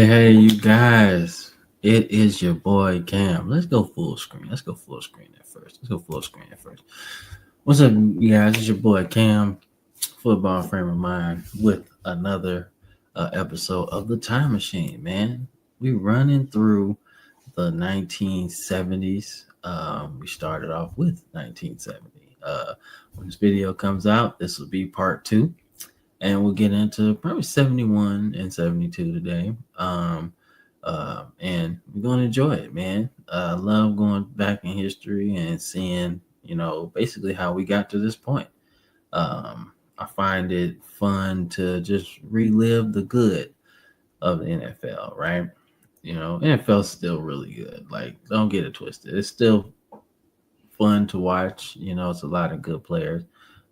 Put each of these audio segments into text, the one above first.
Hey, you guys. It is your boy Cam. Let's go full screen. Let's go full screen at first. Let's go full screen at first. What's up, you guys? It's your boy Cam, football frame of mind, with another episode of the Time Machine, man. We running through the 1970s. We started off with 1970. When this video comes out, this will be part two, and we'll get into probably 71 and 72 today. And we're gonna enjoy it, man. I love going back in history and seeing, basically how we got to this point. I find it fun to just relive the good of the NFL, right? NFL's still really good. Like, don't get it twisted. It's still fun to watch. It's a lot of good players.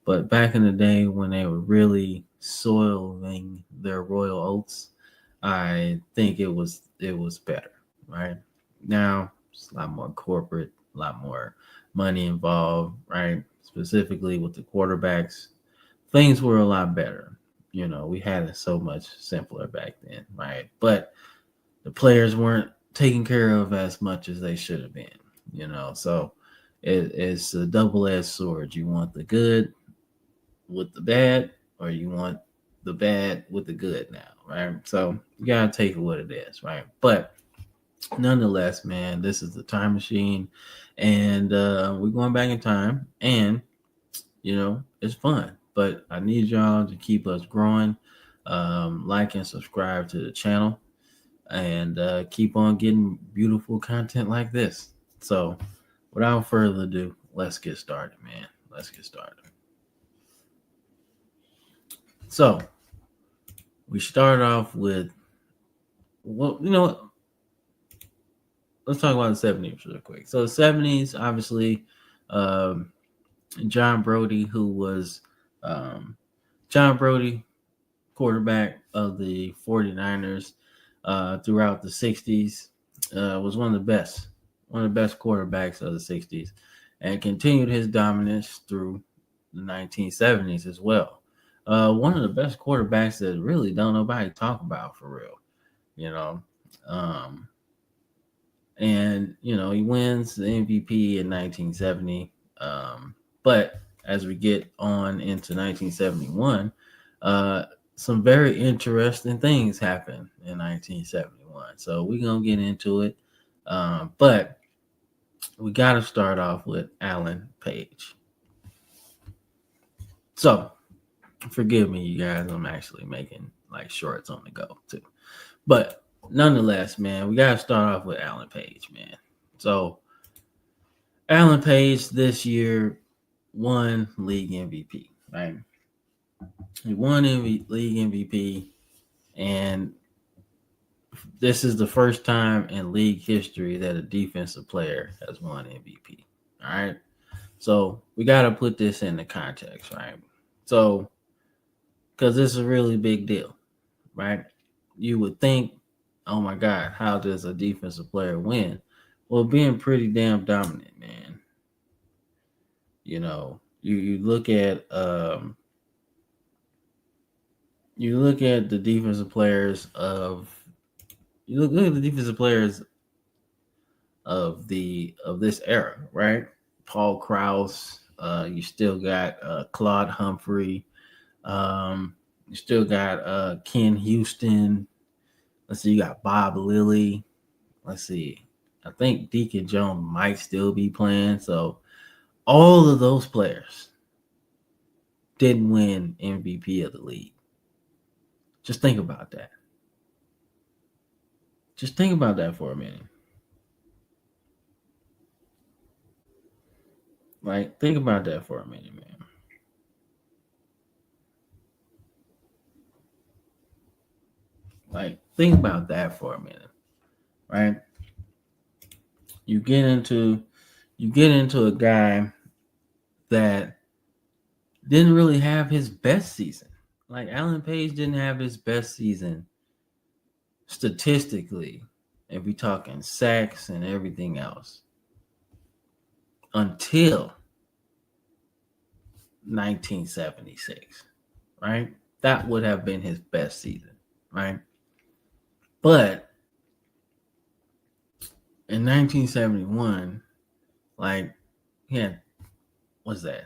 But back in the day when they were really soiling their royal oats, I think it was better, right? Now it's a lot more corporate, a lot more money involved, right? Specifically with the quarterbacks, things were a lot better. We had it so much simpler back then, right? But the players weren't taken care of as much as they should have been. So it's a double-edged sword. You want the good with the bad, or you want the bad with the good now, right? So you gotta take it what it is, right? But nonetheless, man, this is the time machine, and we're going back in time, and it's fun. But I need y'all to keep us growing. Like and subscribe to the channel, and keep on getting beautiful content like this. So, without further ado, let's get started, man. Let's get started. So, we start off with, well, let's talk about the 70s real quick. So, the 70s, obviously, um, John Brodie, who was John Brodie, quarterback of the 49ers throughout the 60s, was one of the best quarterbacks of the 60s, and continued his dominance through the 1970s as well. One of the best quarterbacks that really don't nobody talk about for real, you know. Um, and he wins the MVP in 1970. But as we get on into 1971, some very interesting things happened in 1971. So we're gonna get into it, but we got to start off with Alan Page. So forgive me, you guys. I'm actually making like shorts on the go too, but nonetheless, man, we got to start off with Alan Page, man. So Alan Page this year won league MVP, right? He won league MVP, and this is the first time in league history that a defensive player has won MVP. All right. So we got to put this into context, right? So, because this is a really big deal, right? You would think, oh my God, how does a defensive player win? Well, being pretty damn dominant, man. You look at the defensive players of look at the defensive players of this era, right? Paul Krause, you still got Claude Humphrey, you still got Ken Houston. Let's see, you got Bob Lilly. Let's see, I think Deacon Jones might still be playing. So all of those players didn't win MVP of the league. Just think about that. Just think about that for a minute. Like, think about that for a minute, man. Like, think about that for a minute, right? You get into a guy that didn't really have his best season. Like, Alan Page didn't have his best season statistically, if we talking sacks and everything else, until 1976, right? That would have been his best season, right? But in 1971, like, yeah, what's that?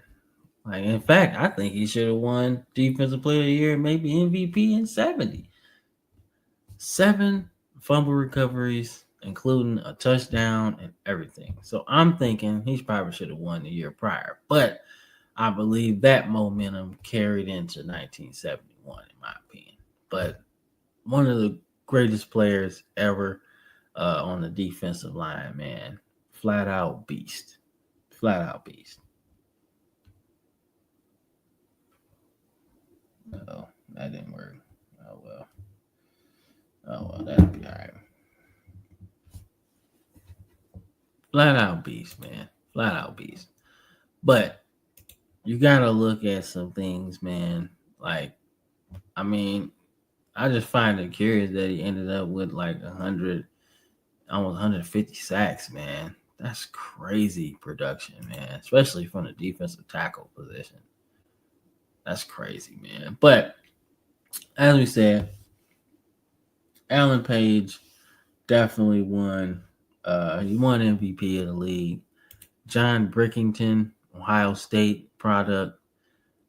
Like, in fact, I think he should have won Defensive Player of the Year, maybe MVP in 70. 7 fumble recoveries, including a touchdown and everything. So I'm thinking he probably should have won the year prior. But I believe that momentum carried into 1971, in my opinion. But one of the greatest players ever on the defensive line, man. Flat out beast. Flat out beast. Oh, that didn't work. Oh well. Oh well, that'll be all right. Flat out beast, man. Flat out beast. But you gotta look at some things, man. Like, I mean, I just find it curious that he ended up with like 100, almost 150 sacks, man. That's crazy production, man. Especially from the defensive tackle position. That's crazy, man. But as we said, Alan Page definitely won. He won MVP of the league. John Brickington, Ohio State product,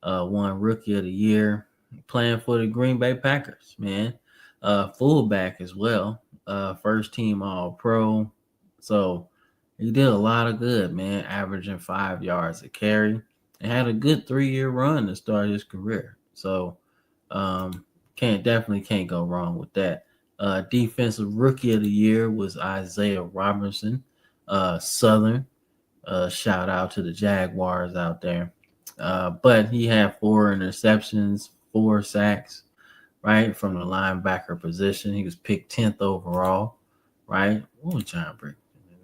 won Rookie of the Year, playing for the Green Bay Packers, man. Fullback as well, first team All Pro. So he did a lot of good, man, averaging 5 yards a carry and had a good 3-year run to start his career. So can't go wrong with that. Defensive Rookie of the Year was Isaiah Robertson, Southern. Shout out to the Jaguars out there. But he had 4 interceptions, 4 sacks, right, from the linebacker position. He was picked 10th overall, right? What was John Brick?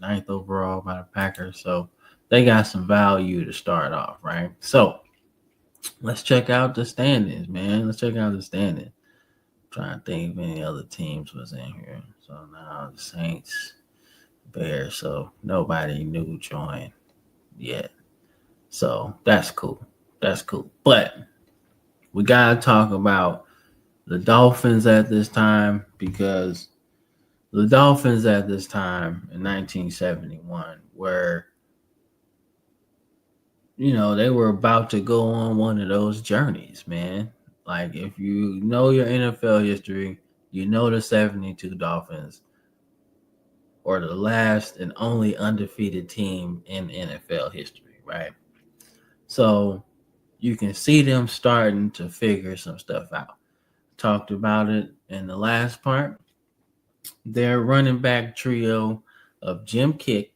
9th overall by the Packers. So they got some value to start off, right? So let's check out the standings, man. Let's check out the standings. Trying to think if any other teams was in here. So now the Saints, Bears. So nobody new joined yet. So that's cool. That's cool. But we gotta talk about the Dolphins at this time, because the Dolphins at this time in 1971 were, they were about to go on one of those journeys, man. Like, if you know your NFL history, you know the 72 Dolphins or the last and only undefeated team in NFL history, right? So you can see them starting to figure some stuff out. Talked about it in the last part. Their running back trio of Jim Kick,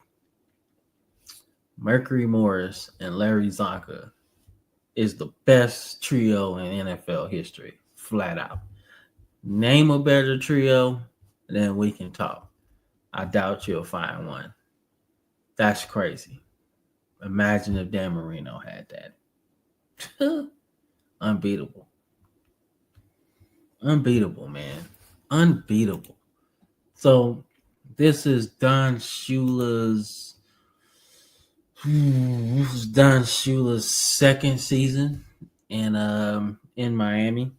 Mercury Morris, and Larry Zonka is the best trio in NFL history, flat out. Name a better trio, then we can talk. I doubt you'll find one. That's crazy. Imagine if Dan Marino had that. Unbeatable. Unbeatable, man. Unbeatable. So this is Don Shula's second season in Miami,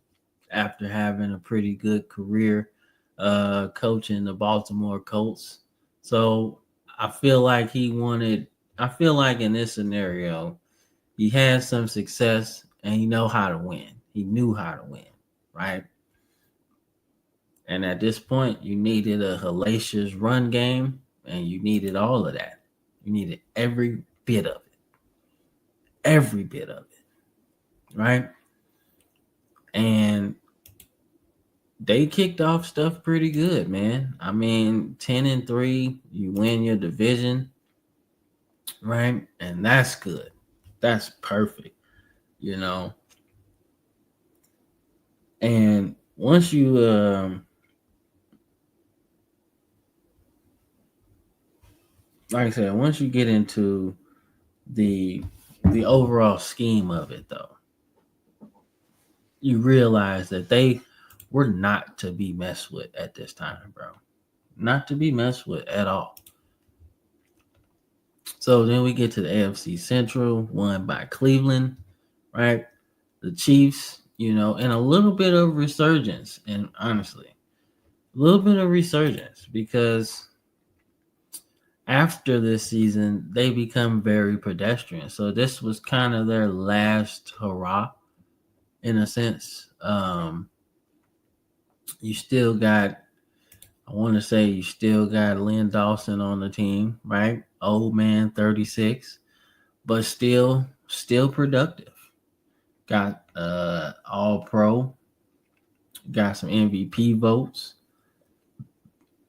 after having a pretty good career coaching the Baltimore Colts. So I feel like in this scenario, he had some success and he know how to win. He knew how to win, right? And at this point, you needed a hellacious run game, and you needed all of that. You needed every bit of it. Every bit of it, right? And they kicked off stuff pretty good, man. I mean, 10-3, you win your division, right? And that's good. That's perfect, And once you like I said, once you get into the overall scheme of it, though, you realize that they were not to be messed with at this time, bro. Not to be messed with at all. So then we get to the AFC Central, won by Cleveland, right? The Chiefs, and a little bit of resurgence. And honestly, little bit of resurgence because after this season, they become very pedestrian. So this was kind of their last hurrah in a sense. You still got, I want to say, you still got Lynn Dawson on the team, right? Old man, 36, but still productive. Got all pro, got some MVP votes,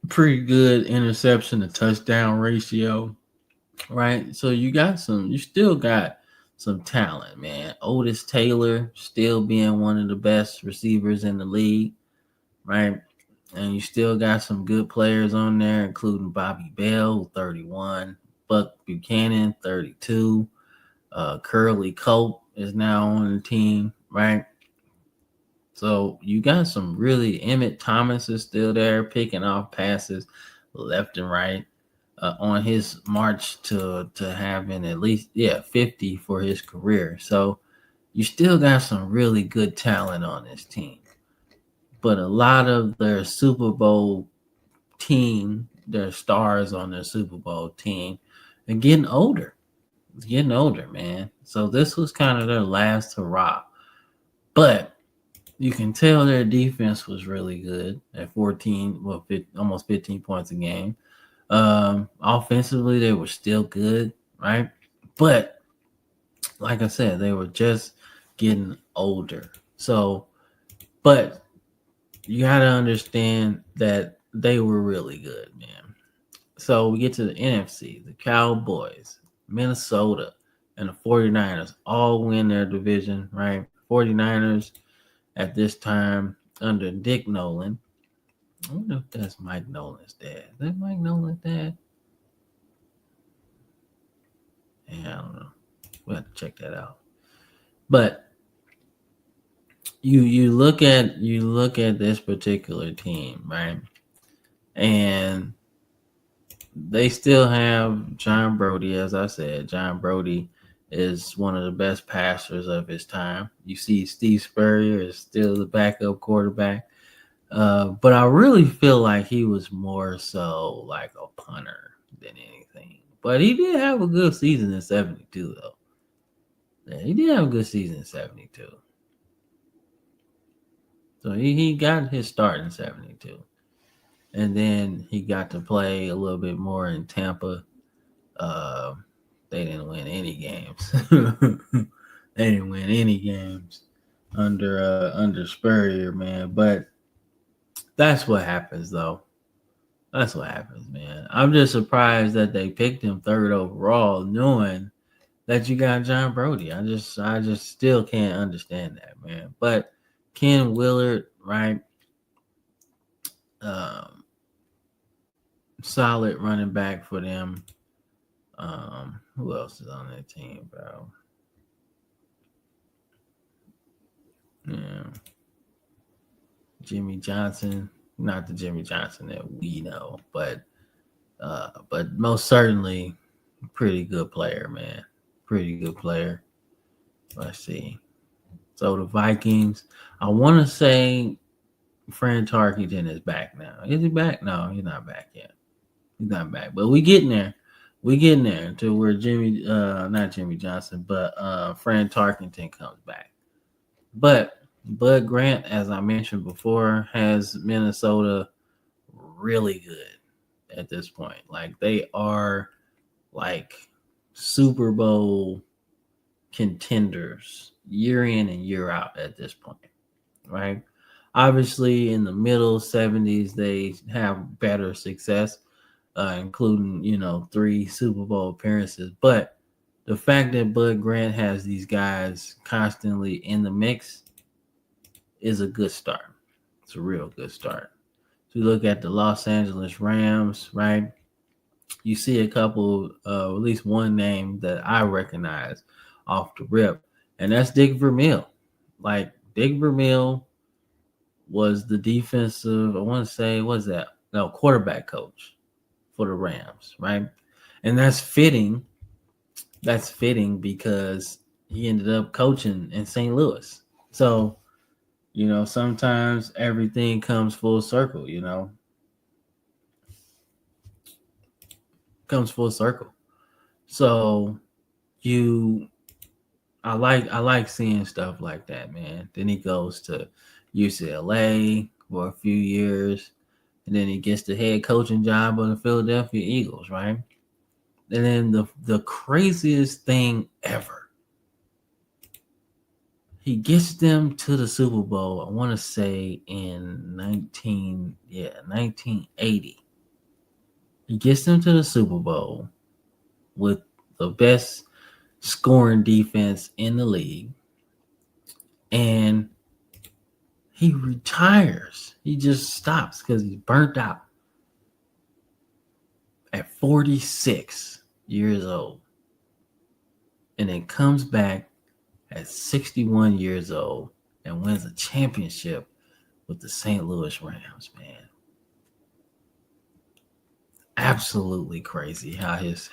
pretty good interception to touchdown ratio, right? So you still got some talent, man. Otis Taylor still being one of the best receivers in the league, right? And you still got some good players on there, including Bobby Bell, 31, Buck Buchanan, 32, Curly Cope is now on the team, right? So you got some really Emmett Thomas is still there picking off passes left and right on his march to having at least 50 for his career. So you still got some really good talent on this team. But a lot of their Super Bowl team, their stars on their Super Bowl team, are getting older. It's getting older, man. So this was kind of their last hurrah. But you can tell their defense was really good at 14, almost 15 points a game. Offensively, they were still good, right? But like I said, they were just getting older. So, but you got to understand that they were really good, man. So we get to the NFC, the Cowboys, Minnesota, and the 49ers all win their division, right? 49ers at this time under Dick Nolan. I wonder if that's Mike Nolan's dad. Is that Mike Nolan's dad? Yeah, I don't know. We'll have to check that out. But you look at this particular team, right? And they still have John Brody, as I said. John Brody is one of the best passers of his time. You see Steve Spurrier is still the backup quarterback. But I really feel like he was more so like a punter than anything. But he did have a good season in 72, though. Yeah, he did have a good season in 72. So he got his start in 72. And then he got to play a little bit more in Tampa. Uh, they didn't win any games. They didn't win any games under Spurrier, man. But that's what happens, though. That's what happens, man. I'm just surprised that they picked him third overall, knowing that you got John Brody. I just still can't understand that, man. But Ken Willard, right? Um, Solid running back for them. Who else is on that team, bro? Yeah. Jimmy Johnson. Not the Jimmy Johnson that we know, but most certainly pretty good player, man. Pretty good player. Let's see. So the Vikings, I want to say Fran Tarkenton is back now. Is he back? No, he's not back yet. He's not back. But we getting there. We getting there to where not Jimmy Johnson, but Fran Tarkenton comes back. But Bud Grant, as I mentioned before, has Minnesota really good at this point. Like they are like Super Bowl contenders year in and year out at this point, right? Obviously, in the middle 70s, they have better success, including 3 Super Bowl appearances. But the fact that Bud Grant has these guys constantly in the mix is a good start. It's a real good start. So you look at the Los Angeles Rams, right? You see a couple, at least one name that I recognize off the rip, and that's Dick Vermeil. Like Dick Vermeil was the defensive, I want to say, what's that? No, quarterback coach for the Rams, right? And that's fitting. That's fitting because he ended up coaching in St. Louis. So, sometimes everything comes full circle, Comes full circle. So I like seeing stuff like that, man. Then he goes to UCLA for a few years, and then he gets the head coaching job of the Philadelphia Eagles, right? And then the craziest thing ever, he gets them to the Super Bowl. I want to say in 1980. He gets them to the Super Bowl with the best scoring defense in the league, and he retires. He just stops because he's burnt out at 46 years old, and then comes back at 61 years old and wins a championship with the St. Louis Rams, man. Absolutely crazy how his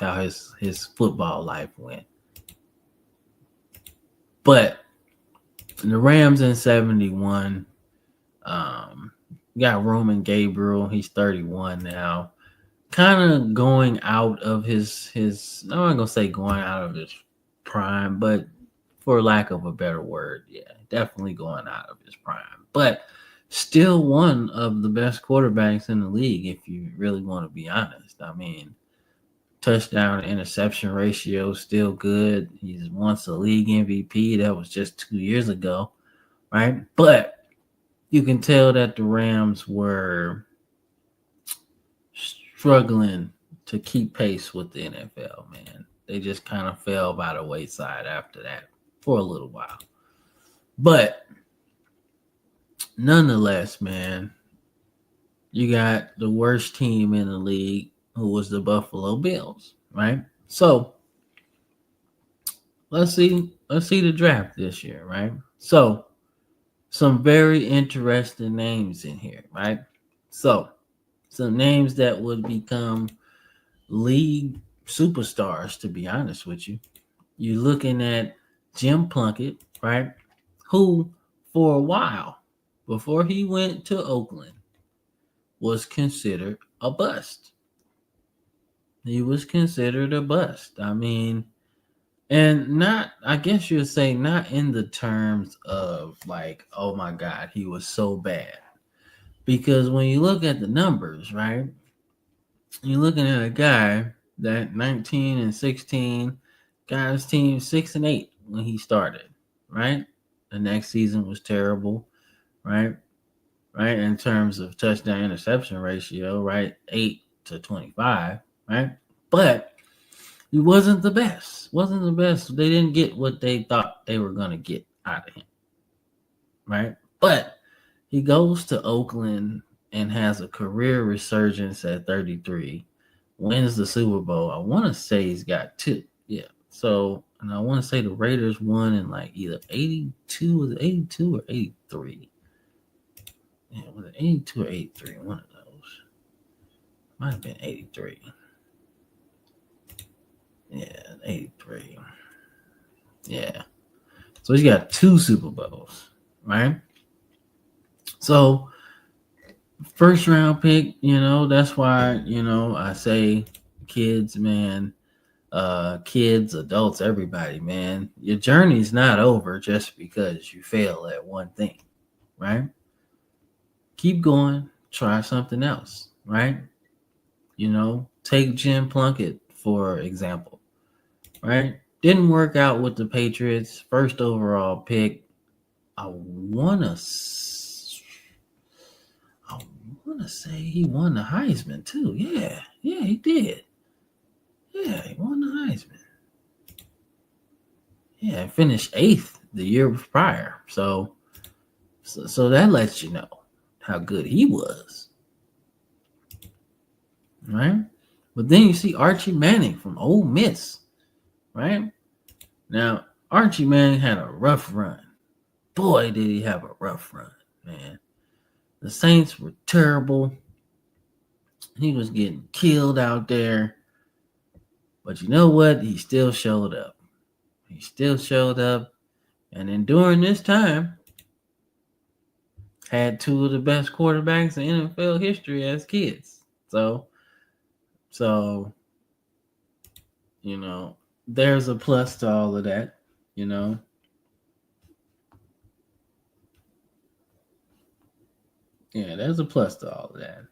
football life went. But the Rams in 71, got Roman Gabriel. He's 31 now. Kind of going out of his I'm not gonna say going out of his prime, but for lack of a better word, yeah, definitely going out of his prime. But still one of the best quarterbacks in the league, if you really want to be honest. I mean, touchdown to interception ratio still good. He's once a league MVP. That was just 2 years ago, right? But you can tell that the Rams were struggling to keep pace with the NFL, man. They just kind of fell by the wayside after that for a little while. But nonetheless, man, you got the worst team in the league, who was the Buffalo Bills, right? So let's see the draft this year, right? So some very interesting names in here, right? So some names that would become league superstars, to be honest with you. You're looking at Jim Plunkett, right? Who, for a while, before he went to Oakland, was considered a bust. He was considered a bust. I mean, and not, I guess you'd say, not in the terms of like, oh my God, he was so bad. Because when you look at the numbers, right, you're looking at a guy that 19 and 16 got his team 6-8 when he started, right? The next season was terrible, right? Right, in terms of touchdown interception ratio, right? 8-25, right? But he wasn't the best. Wasn't the best. They didn't get what they thought they were gonna get out of him, right? But he goes to Oakland and has a career resurgence at 33, wins the Super Bowl. I want to say he's got 2. Yeah. So, and I want to say the Raiders won in like either 82, was it 82 or 83? Yeah, was it 82 or 83? One of those. Might have been 83. Yeah, 83. Yeah. So he's got 2 Super Bowls, right? So first round pick, that's why, I say kids, man, kids, adults, everybody, man, your journey's not over just because you fail at one thing, right? Keep going, try something else, right? Take Jim Plunkett, for example, right? Didn't work out with the Patriots, first overall pick. I wanna say he won the Heisman too. Yeah, he did. Yeah, he won the Heisman. Yeah, finished 8th the year prior. So that lets you know how good he was, right? But then you see Archie Manning from Ole Miss, right? Now Archie Manning had a rough run. Boy, did he have a rough run, man. The Saints were terrible. He was getting killed out there. But you know what? He still showed up. He still showed up. And then during this time, had 2 of the best quarterbacks in NFL history as kids. So you know, there's a plus to all of that, you know. Yeah, there's a plus to all of that.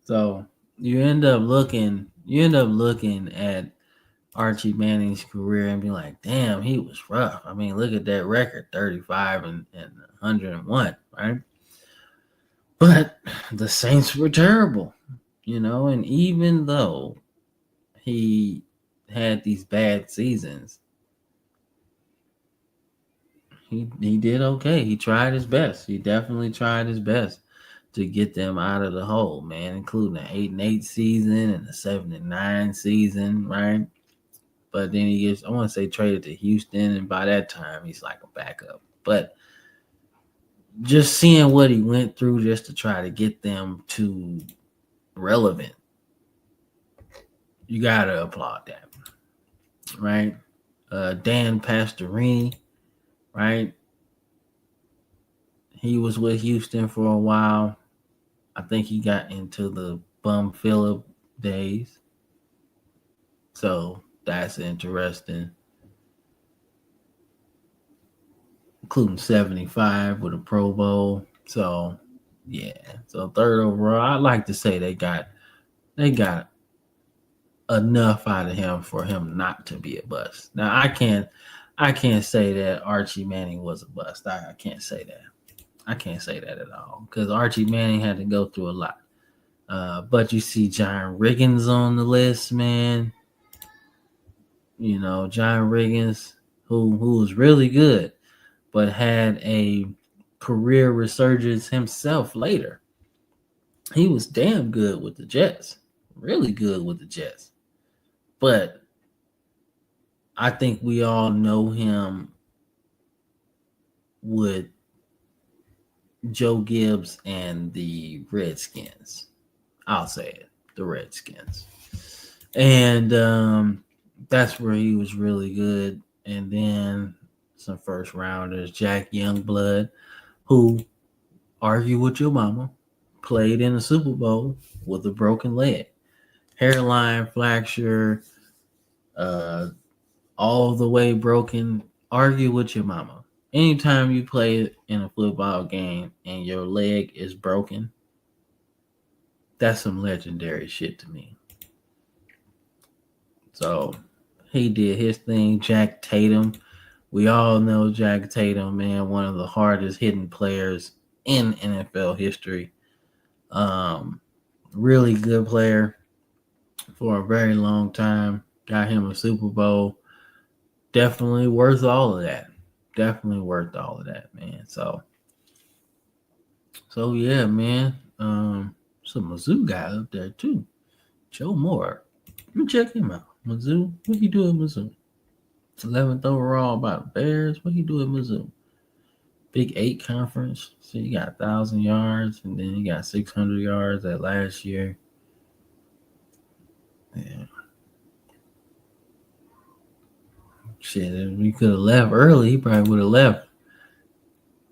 So you end up looking at Archie Manning's career and be like, damn, he was rough. I mean, look at that record, 35 and 101, right? But the Saints were terrible, and even though he had these bad seasons, he did okay. He tried his best. He definitely tried his best to get them out of the hole, man, including the 8-8 season and the 7-9 season, right? But then he gets, I want to say, traded to Houston, and by that time he's like a backup. But just seeing what he went through just to try to get them to relevant, you gotta applaud that, right? Dan Pastorini, right? He was with Houston for a while. I think he got into the Bum Phillip days, so that's interesting. Including 75 with a Pro Bowl. So yeah, so third overall, I like to say they got enough out of him for him not to be a bust. Now I can't say that Archie Manning was a bust. I can't say that. I can't say that at all because Archie Manning had to go through a lot. But you see John Riggins on the list, man. John Riggins, who was really good, but had a career resurgence himself later. He was damn good with the Jets, really good with the Jets. But I think we all know him with Joe Gibbs and the Redskins. I'll say it, the Redskins. And that's where he was really good. And then some first rounders, Jack Youngblood, who, argue with your mama, played in the Super Bowl with a broken leg, hairline fracture, uh, all the way broken. Argue with your mama. Anytime you play in a football game and your leg is broken, that's some legendary shit to me. So he did his thing. Jack Tatum. We all know Jack Tatum, man, one of the hardest hitting players in NFL history. Um, really good player for a very long time. Got him a Super Bowl. Definitely worth all of that. Definitely worth all of that, man. So yeah, man. Some Mizzou guy up there too. Joe Moore. Let me check him out. Mizzou. What he do at Mizzou? 11th overall about Bears. What he do at Mizzou? Big 8 conference. So you got 1,000 yards, and then you got 600 yards that last year. Yeah. Shit, if we could have left early, he probably would have left.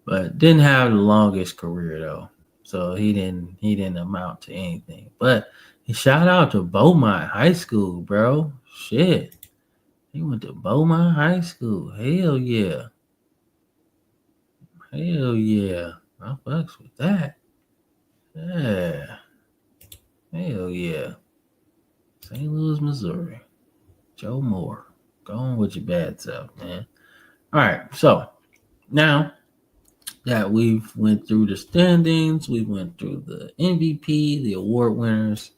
But didn't have the longest career though. So he didn't amount to anything. But shout out to Beaumont High School, bro. Shit. He went to Beaumont High School. Hell yeah. Hell yeah. I fucks with that. Yeah. Hell yeah. St. Louis, Missouri. Joe Moore. Go on with your bad self, man. All right. So now that we've went through the standings, we went through the MVP, the award winners.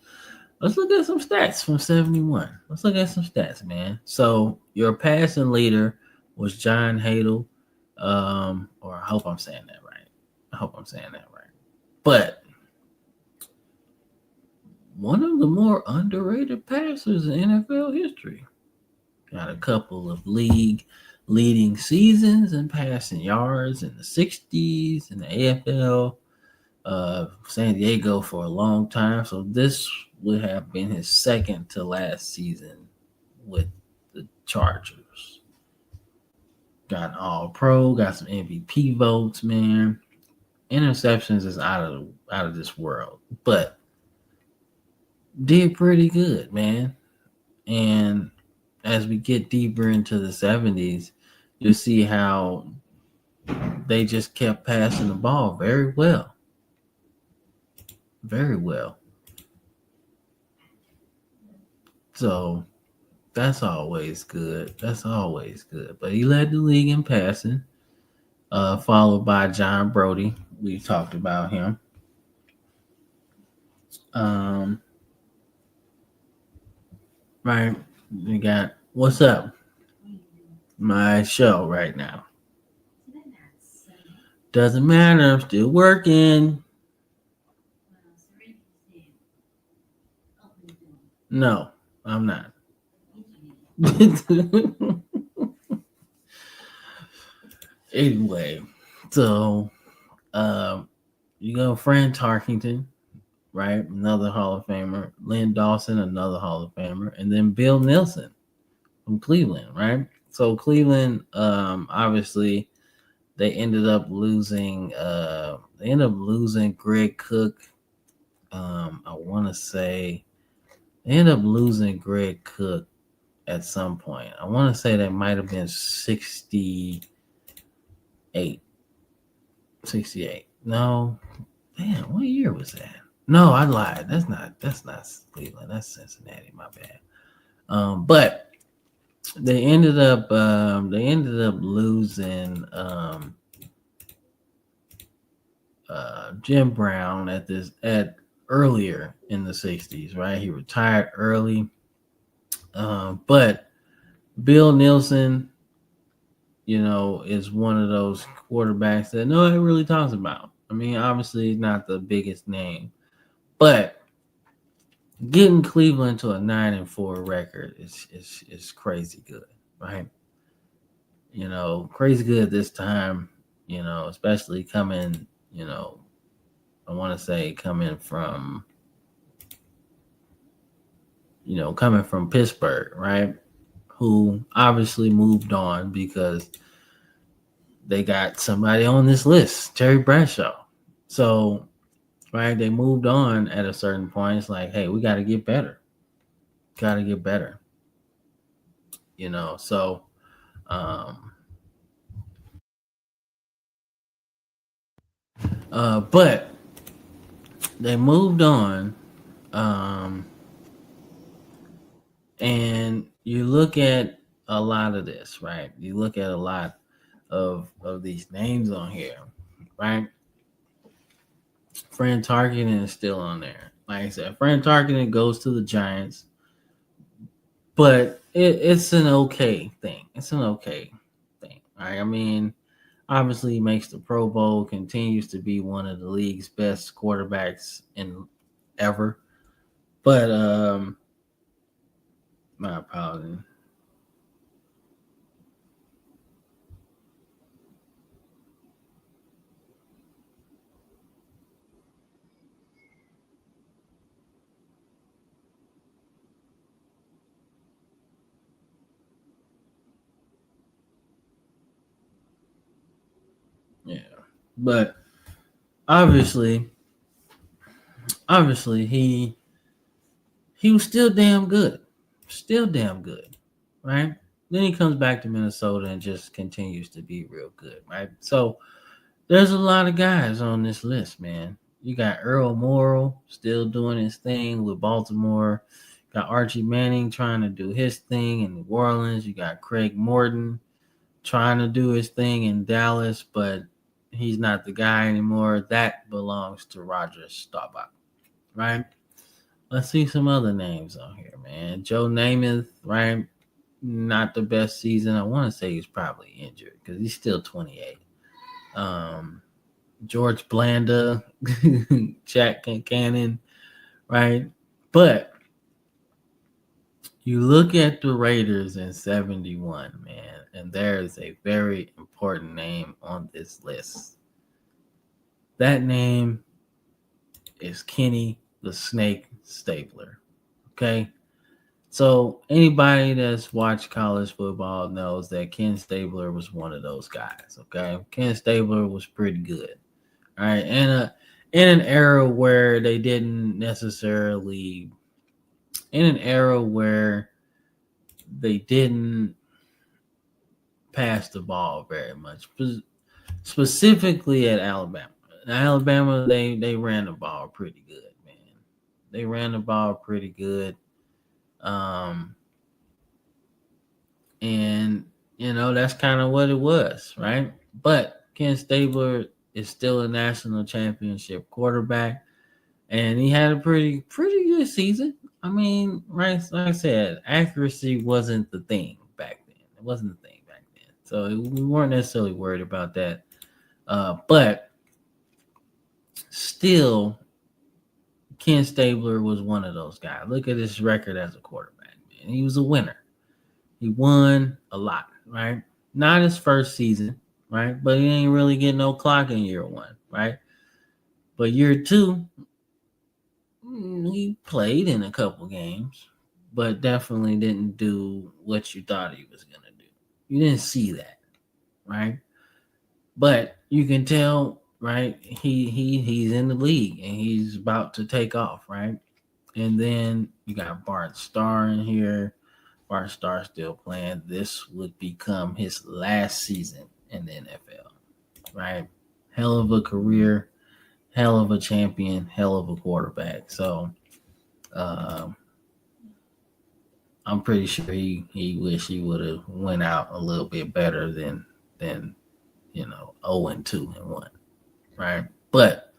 Let's look at some stats from 71. Let's look at some stats, man. So your passing leader was John Hadle. Or I hope I'm saying that right. But one of the more underrated passers in NFL history. Got a couple of league leading seasons in passing yards in the 60s in the AFL. San Diego for a long time. So this would have been his second to last season with the Chargers. Got an all pro, got some MVP votes, man. Interceptions is out of this world, but did pretty good, man. And as we get deeper into the 70s, you'll see how they just kept passing the ball very well. Very well. So that's always good. That's always good. But he led the league in passing, followed by John Brody. We talked about him. Um, right. We got what's up? My show right now. Doesn't matter. I'm still working. No, I'm not. Anyway, so you go Fran Tarkington, right? Another Hall of Famer. Len Dawson, another Hall of Famer, and then Bill Nelson from Cleveland, right? So Cleveland, obviously, they ended up losing. Greg Cook. I want to say they ended up losing Greg Cook at some point. I want to say that might have been 68. 68. No, damn, what year was that? No, I lied. That's not Cleveland. That's Cincinnati. My bad. But they ended up losing Jim Brown at earlier in the 60s, right? He retired early. But Bill Nelson, is one of those quarterbacks that nobody really talks about. I mean, obviously not the biggest name, but getting Cleveland to a 9-4 record is crazy good, right? Crazy good this time, especially coming, I want to say coming from Pittsburgh, right? Who obviously moved on because they got somebody on this list, Terry Bradshaw. So, right, they moved on at a certain point. It's like, hey, we got to get better. Got to get better. So, um, but they moved on. And you look at a lot of this, right? You look at a lot of these names on here, right? Fran Tarkenton is still on there. Like I said, Fran Tarkenton goes to the Giants, but it's an okay thing. It's an okay thing. Right? I mean, obviously he makes the Pro Bowl, continues to be one of the league's best quarterbacks in ever. But my apologies. Yeah. But obviously he was still damn good. Still damn good. Right? Then he comes back to Minnesota and just continues to be real good, right? So there's a lot of guys on this list, man. You got Earl Morrall still doing his thing with Baltimore. Got Archie Manning trying to do his thing in New Orleans. You got Craig Morton trying to do his thing in Dallas, but he's not the guy anymore. That belongs to Roger Staubach, right? Let's see some other names on here, man. Joe Namath, right? Not the best season. I want to say he's probably injured because he's still 28. George Blanda, Jack Cannon, right? But you look at the Raiders in 71, man, and there is a very important name on this list. That name is Kenny the Snake Stabler. Okay? So anybody that's watched college football knows that Ken Stabler was one of those guys. Okay? Ken Stabler was pretty good. All right. And in an era where they didn't necessarily in an era where they didn't pass the ball very much, specifically at Alabama. In Alabama, they ran the ball pretty good, man. They ran the ball pretty good. And that's kind of what it was, right? But Ken Stabler is still a national championship quarterback, and he had a pretty good season. I mean, right? Like I said, accuracy wasn't the thing back then. It wasn't the thing back then, so we weren't necessarily worried about that. But still, Ken Stabler was one of those guys. Look at his record as a quarterback, man. He was a winner. He won a lot, right? Not his first season, right? But he ain't really getting no clock in year one, right? But year two, he played in a couple games, but definitely didn't do what you thought he was going to do. You didn't see that, right? But you can tell, right? He's in the league and he's about to take off, right? And then you got Bart Starr in here. Bart Starr still playing. This would become his last season in the NFL, right? Hell of a career, hell of a champion, hell of a quarterback. So I'm pretty sure he wish he would have went out a little bit better than 0-2 and 1, right? But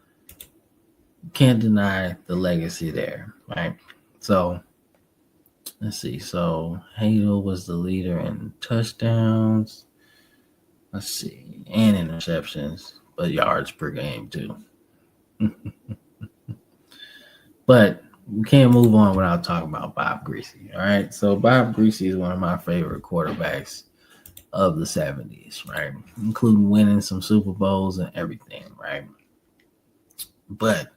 can't deny the legacy there, right? So let's see. So Hadel was the leader in touchdowns. Let's see, and interceptions, but yards per game too. But we can't move on without talking about Bob Griese. All right. So Bob Griese is one of my favorite quarterbacks of the 70s, right? Including winning some Super Bowls and everything, right? But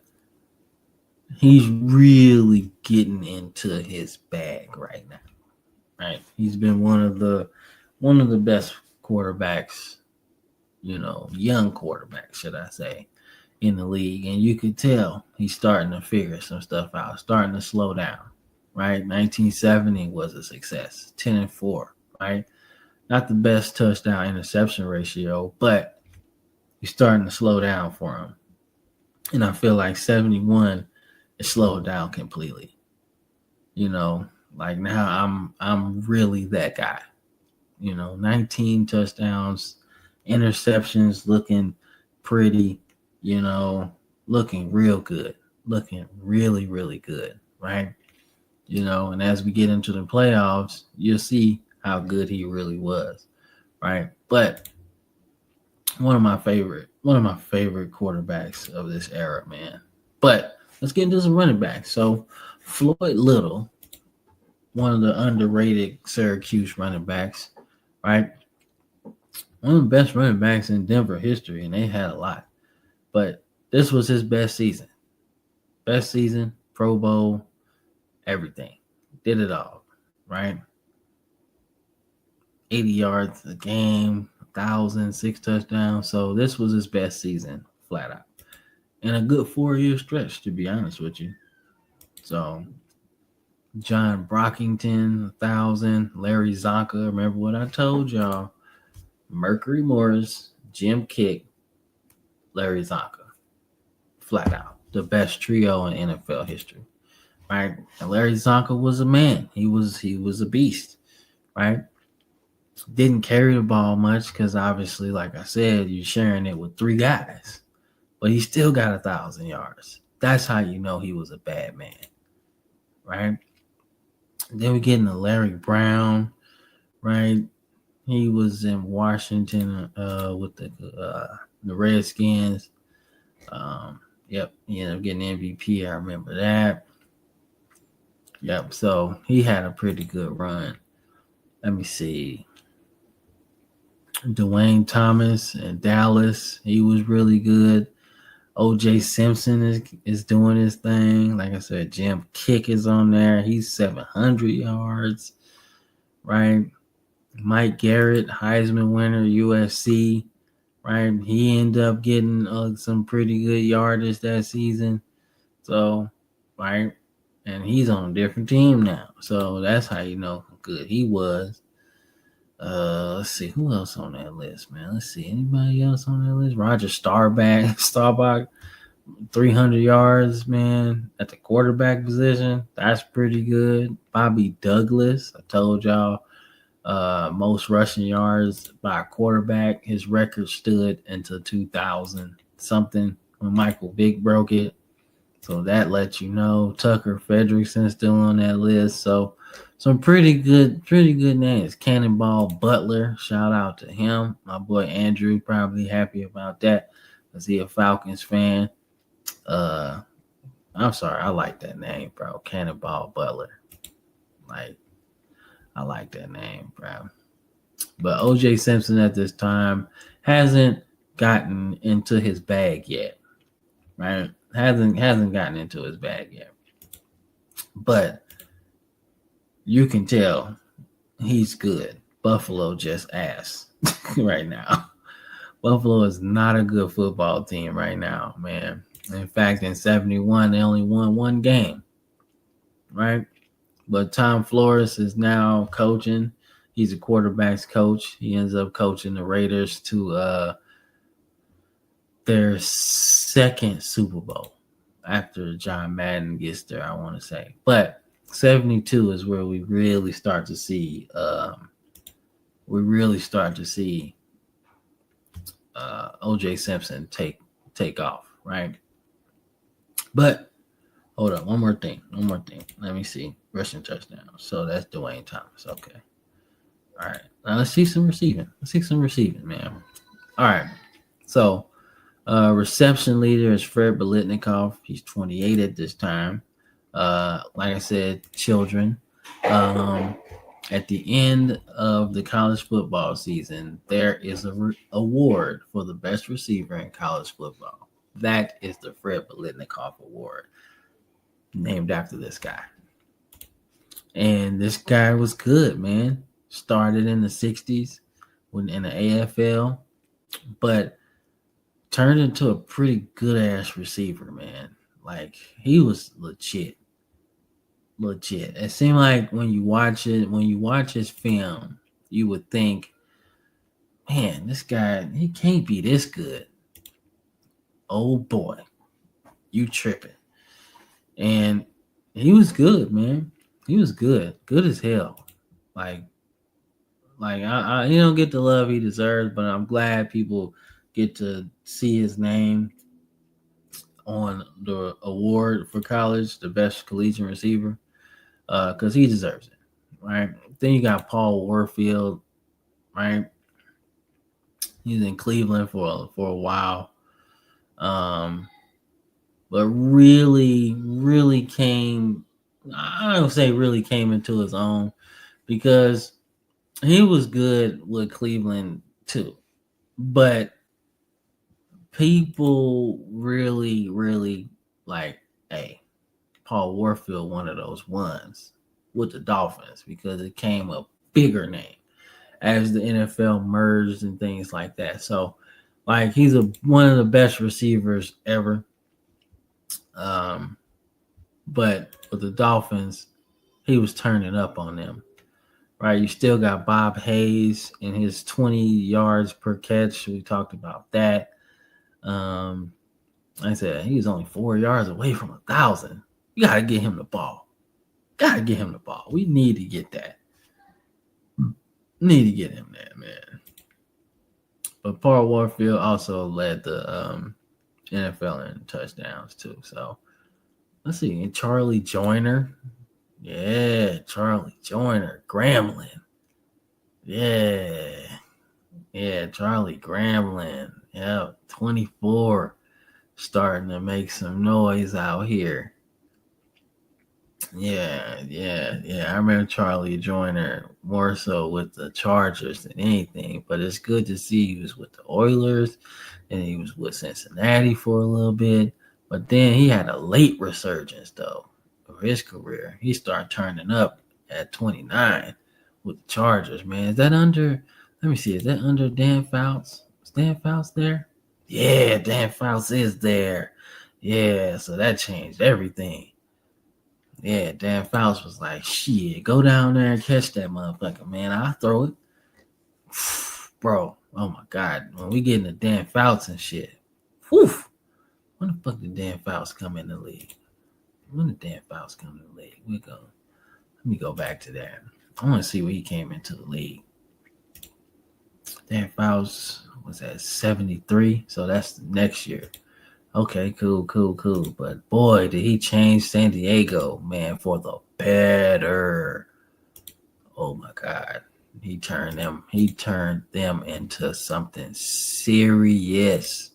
he's really getting into his bag right now, right? He's been one of the best quarterbacks, young quarterbacks, should I say, in the league. And you could tell he's starting to figure some stuff out, starting to slow down, right? 1970 was a success, 10-4, right? Not the best touchdown interception ratio, but he's starting to slow down for him. And I feel like 71 is slowed down completely. Like now I'm really that guy. 19 touchdowns, interceptions, looking pretty, looking real good, looking really, really good, right? And as we get into the playoffs, you'll see how good he really was, right? But one of my favorite quarterbacks of this era, man. But let's get into some running backs. So Floyd Little, one of the underrated Syracuse running backs, right? One of the best running backs in Denver history, and they had a lot. But this was his best season. Best season, Pro Bowl, everything. Did it all, right? 80 yards a game, 1,006 touchdowns. So this was his best season, flat out. And a good 4-year stretch, to be honest with you. So John Brockington, 1,000. Larry Zonka, remember what I told y'all. Mercury Morris, Jim Kick, Larry Zonka. Flat out. The best trio in NFL history. Right? And Larry Zonka was a man. He was a beast. Right? Didn't carry the ball much because obviously, like I said, you're sharing it with 3 guys. But he still got 1,000 yards. That's how you know he was a bad man. Right? Then we get into Larry Brown. Right? He was in Washington with the Redskins. Yep, he ended up getting MVP. I remember that. Yep, so he had a pretty good run. Let me see. Dwayne Thomas in Dallas, he was really good. O.J. Simpson is doing his thing. Like I said, Jim Kick is on there. He's 700 yards, right? Mike Garrett, Heisman winner, USC, right? He ended up getting some pretty good yardage that season. So, right? And he's on a different team now. So that's how you know good he was. Let's see who else on that list, man. Let's see anybody else on that list. Roger Staubach, 300 yards, man, at the quarterback position. That's pretty good. Bobby Douglas, I told y'all, most rushing yards by a quarterback. His record stood until 2000 something when Michael Vick broke it. So that lets you know. Tucker Frederickson still on that list. So some pretty good names. Cannonball Butler, shout out to him. My boy Andrew probably happy about that because he a Falcons fan. I'm sorry, I like that name, bro. Cannonball Butler. Like, I like that name, bro. But OJ Simpson at this time hasn't gotten into his bag yet. Right? Hasn't gotten into his bag yet. But you can tell he's good. Buffalo just ass right now. Buffalo is not a good football team right now, man. In fact, in 71, they only won one game, right? But Tom Flores is now coaching. He's a quarterback's coach. He ends up coaching the Raiders to their second Super Bowl after John Madden gets there, I want to say. But 72 is where we really start to see OJ Simpson take off, right? But hold on, one more thing. Let me see. Rushing touchdown. So that's Dwayne Thomas. Okay. All right. Now let's see some receiving. Man. All right. So reception leader is Fred Biletnikoff. He's 28 at this time. Like I said, children. At the end of the college football season, there is a award for the best receiver in college football. That is the Fred Biletnikoff Award, named after this guy. And this guy was good, man. Started in the 60s in the AFL, but turned into a pretty good-ass receiver, man. Like, he was legit. It seemed like when you watch his film, you would think, man, this guy, he can't be this good. Oh boy, you tripping. And he was good, man. He was good as hell. Like I he don't get the love he deserves, but I'm glad people get to see his name on the award for college, the best collegiate receiver, because he deserves it, right? Then you got Paul Warfield, right? He's in Cleveland for a while, but really came. I don't say really came into his own because he was good with Cleveland too, but people really like, hey, Paul Warfield, one of those ones with the Dolphins because it came a bigger name as the NFL merged and things like that. So, like, he's one of the best receivers ever. But with the Dolphins, he was turning up on them. Right, you still got Bob Hayes and his 20 yards per catch. We talked about that. I said he was only 4 yards away from 1,000. You gotta get him the ball. We need to get that. Need to get him there, man. But Paul Warfield also led the NFL in touchdowns too. So let's see. And Charlie Joyner. Yeah, Charlie Joyner. Gremlin. Yeah, Charlie Gremlin. Yeah, 24. Starting to make some noise out here. Yeah. I remember Charlie Joyner more so with the Chargers than anything, but it's good to see he was with the Oilers and he was with Cincinnati for a little bit, but then he had a late resurgence though of his career. He started turning up at 29 with the Chargers, man. Is that under Dan Fouts? Is Dan Fouts there? Yeah, Dan Fouts is there. Yeah, so that changed everything. Yeah, Dan Fouts was like, shit, go down there and catch that motherfucker, man. I'll throw it. Bro, oh my God. When we get into Dan Fouts and shit, whew, when the fuck did Dan Fouts come in the league? When did Dan Fouts come in the league? Let me go back to that. I want to see when he came into the league. Dan Fouts was at 73, so that's next year. Okay, cool. But boy, did he change San Diego, man, for the better. Oh my God. He turned them into something serious.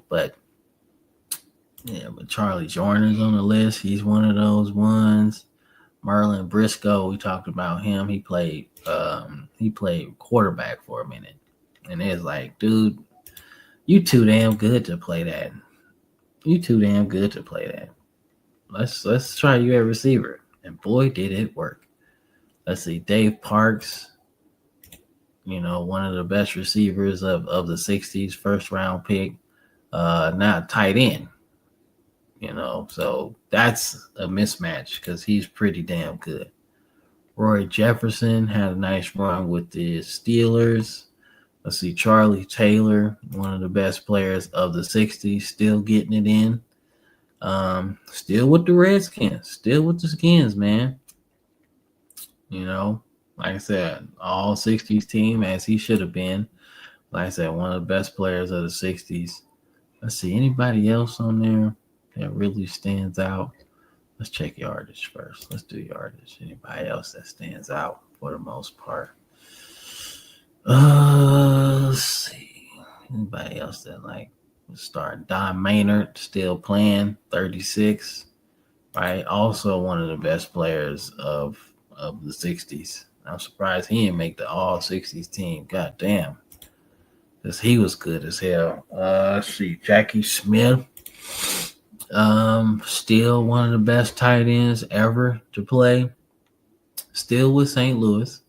But Charlie Jordan's on the list. He's one of those ones. Merlin Briscoe, we talked about him. He played quarterback for a minute. And it's like, dude, you too damn good to play that. Let's try you at receiver. And boy, did it work. Let's see, Dave Parks, one of the best receivers of the 60s, first round pick, now tight end. So that's a mismatch because he's pretty damn good. Roy Jefferson had a nice run with the Steelers. Let's see, Charlie Taylor, one of the best players of the 60s, still getting it in. Still with the Redskins, still with the Skins, man. Like I said, all 60s team as he should have been. Like I said, one of the best players of the 60s. Let's see, anybody else on there that really stands out? Let's check yardage first. Let's do yardage. Anybody else that stands out for the most part? Let's see. Anybody else that was starting? Don Maynard still playing, 36. Right, also one of the best players of the 60s. I'm surprised he didn't make the all 60s team. God damn. Because he was good as hell. Let's see, Jackie Smith. Still one of the best tight ends ever to play. Still with St. Louis.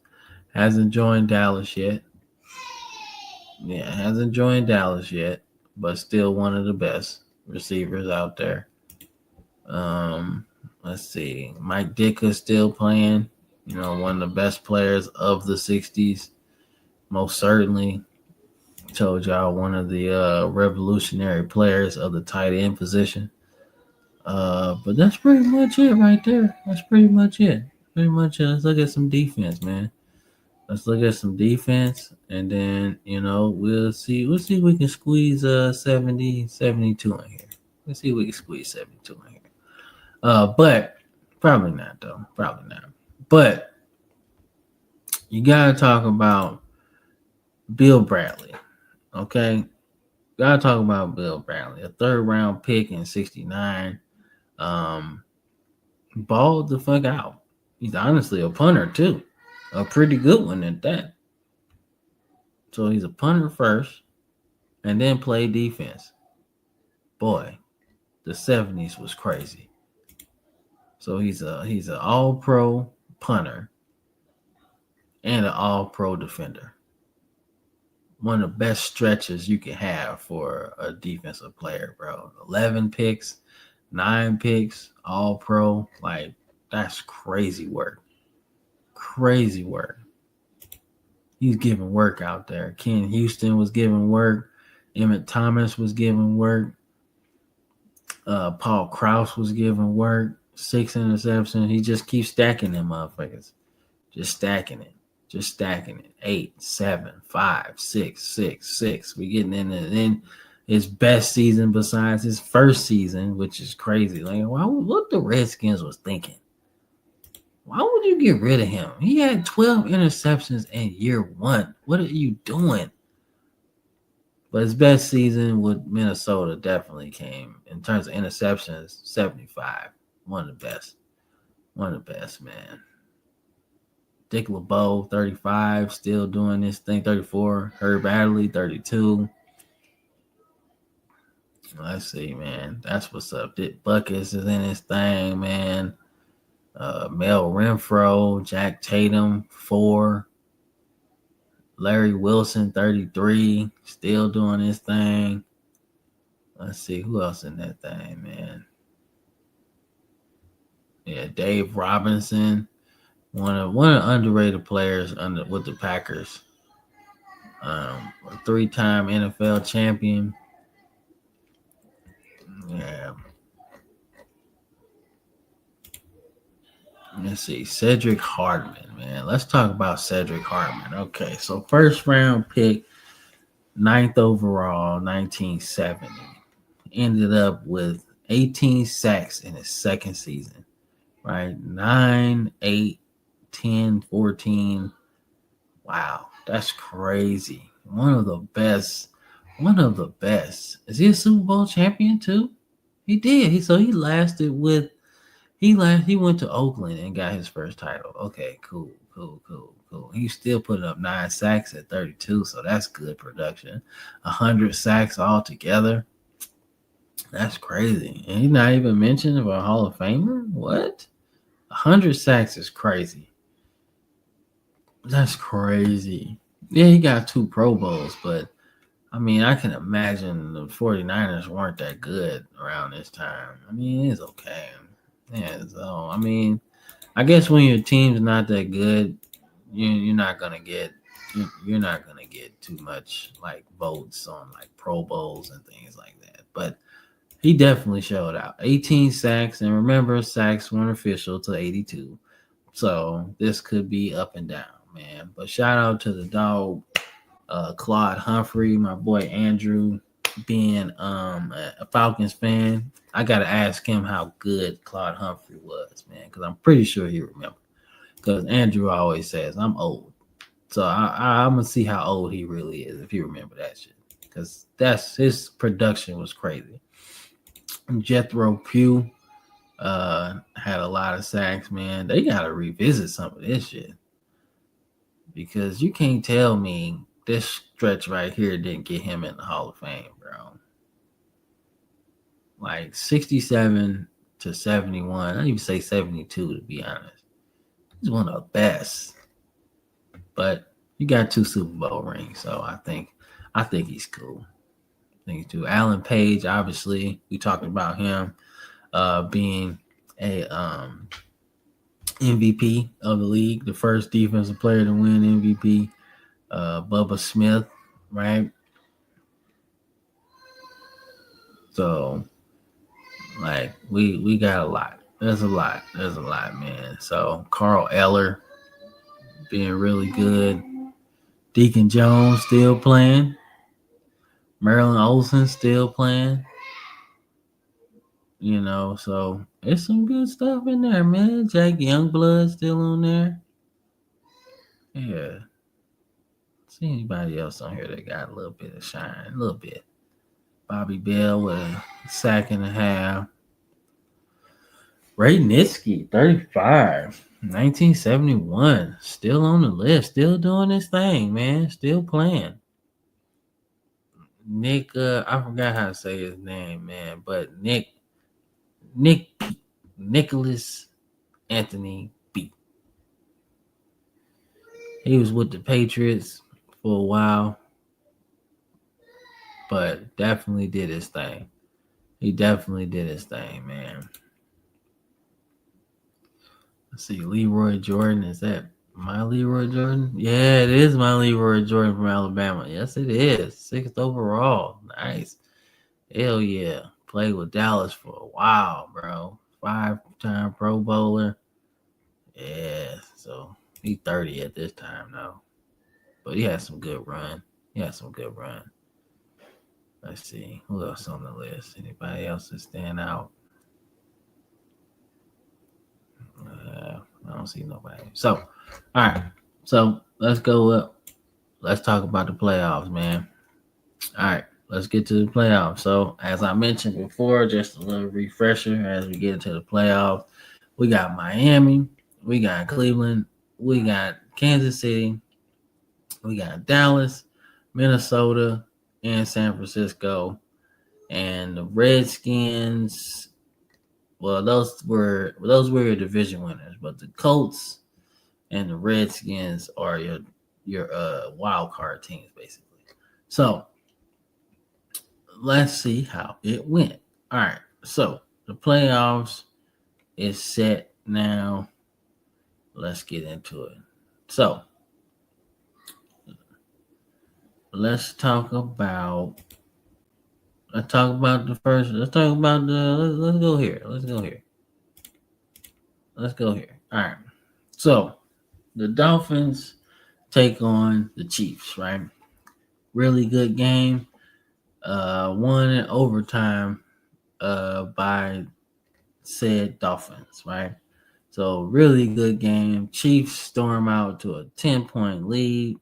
Hasn't joined Dallas yet. But still one of the best receivers out there. Let's see. Mike Ditka still playing. One of the best players of the 60s. Most certainly. Told y'all one of the revolutionary players of the tight end position. But that's pretty much it right there. Let's look at some defense, man. And then we'll see if we can squeeze 70, 72 in here. Let's see if we can squeeze 72 in here. But probably not though. Probably not. But you gotta talk about Bill Bradley. Okay. Gotta talk about Bill Bradley. A 3rd round pick in 69. Balled the fuck out. He's honestly a punter too. A pretty good one at that. So he's a punter first and then play defense. Boy, the 70s was crazy. So he's an all-pro punter and an all-pro defender. One of the best stretches you can have for a defensive player, bro. 11 picks, 9 picks, all-pro. Like, that's crazy work. He's giving work out there. Ken Houston was giving work. Emmett Thomas was giving work. Paul Krause was giving work. 6 interceptions. He just keeps stacking them motherfuckers. Just stacking it. 8, 7, 5, 6, 6, 6. We getting in his best season besides his first season, which is crazy. Like, what the Redskins was thinking? Why would you get rid of him? He had 12 interceptions in year 1. What are you doing? But his best season with Minnesota definitely came in terms of interceptions, 75. One of the best, man. Dick LeBeau, 35, still doing this thing. 34. Herb Adderley, 32. Let's see, man. That's what's up. Dick Buckets is in this thing, man. Mel Renfro, Jack Tatum, 4. Larry Wilson, 33, still doing his thing. Let's see who else in that thing, man. Yeah, Dave Robinson, one of the underrated players with the Packers. A three-time NFL champion. Yeah. Let's see. Cedric Hardman, man. Let's talk about Cedric Hardman. Okay, so first round pick, ninth overall, 1970. Ended up with 18 sacks in his second season, right? 9, 8, 10, 14. Wow, that's crazy. One of the best. One of the best. Is he a Super Bowl champion too? He did. He lasted with he went to Oakland and got his first title. Okay, cool. He's still putting up 9 sacks at 32, so that's good production. 100 sacks altogether. That's crazy. And he's not even mentioned of a Hall of Famer? What? 100 sacks is crazy. That's crazy. Yeah, he got 2 Pro Bowls, but I mean, I can imagine the 49ers weren't that good around this time. I mean, it's okay. Yeah, so I mean, I guess when your team's not that good, you're not gonna get you're not gonna get too much like votes on like Pro Bowls and things like that. But he definitely showed out. 18 sacks, and remember, sacks weren't official till 82. So this could be up and down, man. But shout out to the dog, Claude Humphrey, my boy Andrew, being a Falcons fan. I gotta ask him how good Claude Humphrey was, man, because I'm pretty sure he remembers. Because Andrew always says I'm old, so I'm gonna see how old he really is if he remember that shit. Because that's his production was crazy. Jethro Pugh had a lot of sacks, man. They gotta revisit some of this shit because you can't tell me this stretch right here didn't get him in the Hall of Fame, bro. Like 67 to 71. I don't even say 72 to be honest. He's one of the best. But he got 2 Super Bowl rings, so I think he's cool. I think he's cool. Alan Page, obviously, we talked about him being a MVP of the league, the first defensive player to win MVP. Bubba Smith, right? So like we got a lot. There's a lot. There's a lot, man. So Carl Eller being really good. Deacon Jones still playing. Marilyn Olsen still playing. So there's some good stuff in there, man. Jack Youngblood still on there. Yeah. See anybody else on here that got a little bit of shine? A little bit. Bobby Bell with a sack and a half. Ray Nitsky, 35, 1971. Still on the list. Still doing this thing, man. Still playing. Nick, I forgot how to say his name, man. But Nicholas Anthony B. He was with the Patriots for a while, but definitely did his thing. He definitely did his thing, man. Let's see, Leroy Jordan. Is that my Leroy Jordan? Yeah, it is my Leroy Jordan from Alabama. Yes, it is. 6th overall. Nice. Hell yeah. Played with Dallas for a while, bro. 5-time Pro Bowler. Yeah, so he's 30 at this time now. But he had some good run. Let's see. Who else on the list? Anybody else that stand out? I don't see nobody. So, all right. So let's go up. Let's talk about the playoffs, man. All right. Let's get to the playoffs. So, as I mentioned before, just a little refresher as we get into the playoffs. We got Miami, we got Cleveland, we got Kansas City, we got Dallas, Minnesota, and San Francisco. And the Redskins, well, those were your division winners, but the Colts and the Redskins are your wild card teams basically. So let's see how it went. All right, so the playoffs is set Now, let's get into it. So, let's talk about the first. Let's talk about the. Let's go here. Let's go here. All right. So the Dolphins take on the Chiefs. Right. Really good game. Won in overtime. By said Dolphins. Right. So really good game. Chiefs storm out to a 10-point lead.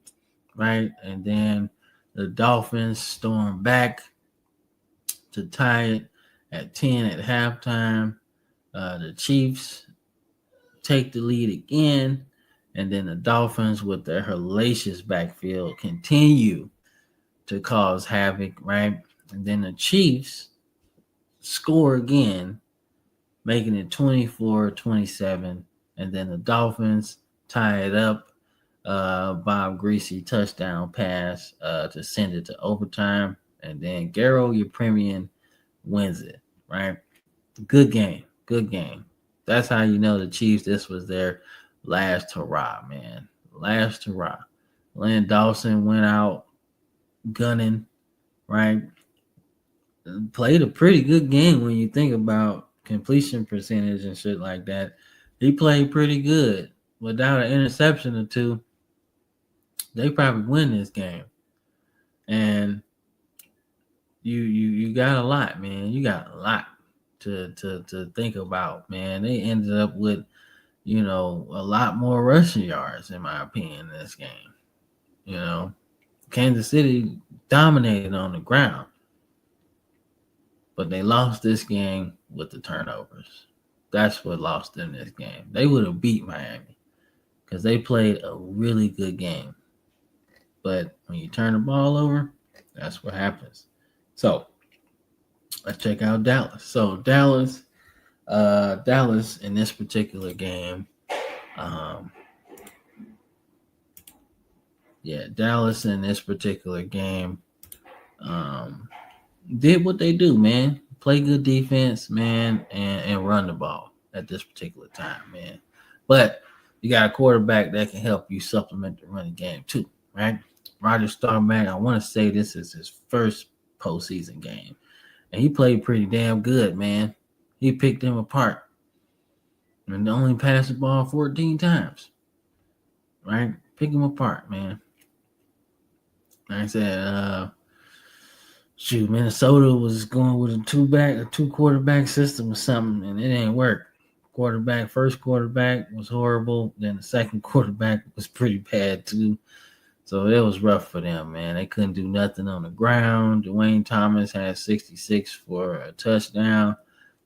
Right. And then the Dolphins storm back to tie it at 10 at halftime. The Chiefs take the lead again, and then the Dolphins, with their hellacious backfield, continue to cause havoc, right? And then the Chiefs score again, making it 24-27, and then the Dolphins tie it up. Bob Greasy touchdown pass to send it to overtime, and then Garo Yepremian wins it, right? Good game. That's how you know the Chiefs, this was their last hurrah, man. Last hurrah. Len Dawson went out gunning, right? Played a pretty good game when you think about completion percentage and shit like that. He played pretty good. Without an interception or two, they probably win this game. And you got a lot, man. You got a lot to think about, man. They ended up with, a lot more rushing yards, in my opinion, in this game. Kansas City dominated on the ground, but they lost this game with the turnovers. That's what lost them this game. They would have beat Miami because they played a really good game. But when you turn the ball over, that's what happens. So let's check out Dallas. So Dallas in this particular game, Dallas in this particular game did what they do, man. Play good defense, man, and run the ball at this particular time, man. But you got a quarterback that can help you supplement the running game too, right? Roger Staubach, I want to say this is his first postseason game. And he played pretty damn good, man. He picked them apart. And only passed the ball 14 times. Right? Pick them apart, man. Like I said, Minnesota was going with a two quarterback system or something, and it didn't work. First quarterback was horrible. Then the second quarterback was pretty bad too. So it was rough for them, man. They couldn't do nothing on the ground. Dwayne Thomas had 66 for a touchdown.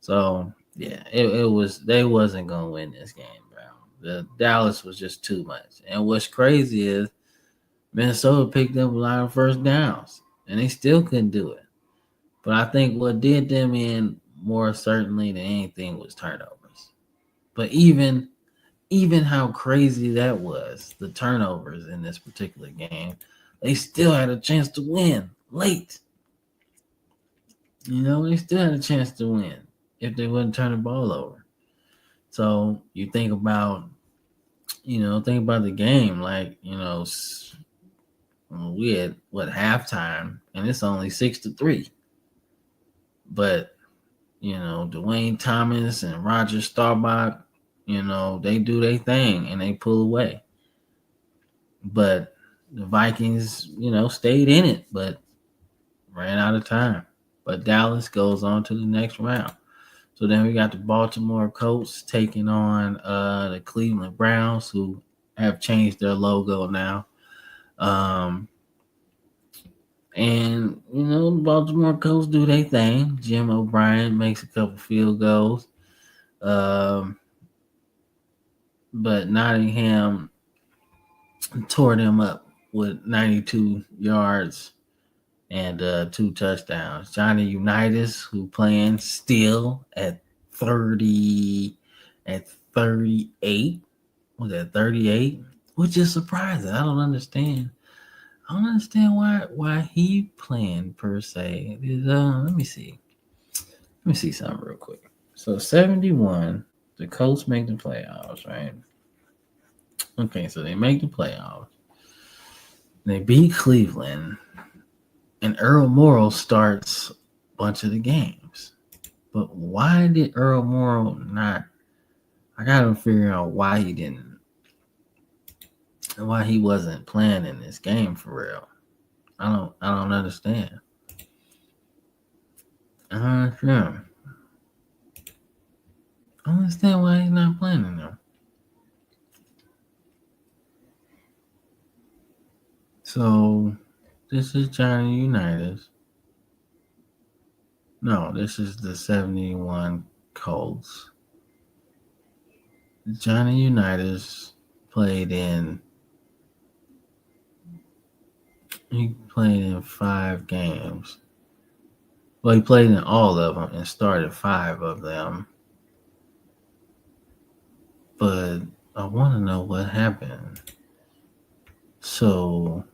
So yeah, they wasn't gonna win this game, bro. The Dallas was just too much. And what's crazy is Minnesota picked up a lot of first downs, and they still couldn't do it. But I think what did them in more certainly than anything was turnovers. But even how crazy that was, the turnovers in this particular game, they still had a chance to win late. They still had a chance to win if they wouldn't turn the ball over. So you think about the game, like, we had halftime, and it's only 6-3. But Dwayne Thomas and Roger Staubach, they do their thing and they pull away. But the Vikings, stayed in it, but ran out of time. But Dallas goes on to the next round. So then we got the Baltimore Colts taking on the Cleveland Browns, who have changed their logo now. And, the Baltimore Colts do their thing. Jim O'Brien makes a couple field goals. But Nottingham tore them up with 92 yards and 2 touchdowns. Johnny Unitas, who playing still at 38, was at 38, which is surprising. I don't understand why he playing per se. Let me see something real quick. So 71, the Colts make the playoffs, right? Okay, so they make the playoffs. They beat Cleveland, and Earl Morrall starts a bunch of the games. But why did Earl Morrall not? I gotta figure out why he didn't, why he wasn't playing in this game for real. I don't understand. I don't understand. I don't understand why he's not playing in there. So this is Johnny Unitas. No, this is the 71 Colts. Johnny Unitas played in he played in 5 games. Well, he played in all of them and started 5 of them. But I want to know what happened. So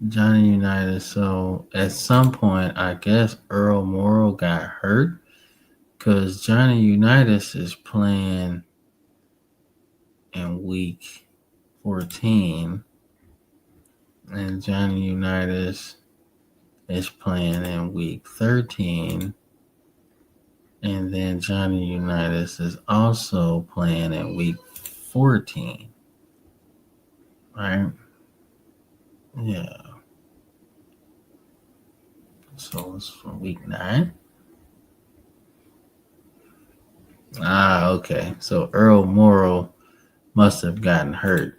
Johnny Unitas. So at some point, I guess Earl Morrall got hurt because Johnny Unitas is playing in week 14, and Johnny Unitas is playing in week 13, and then Johnny Unitas is also playing in week 14. Right? Yeah. So it's from week 9. Okay. So Earl Morrall must have gotten hurt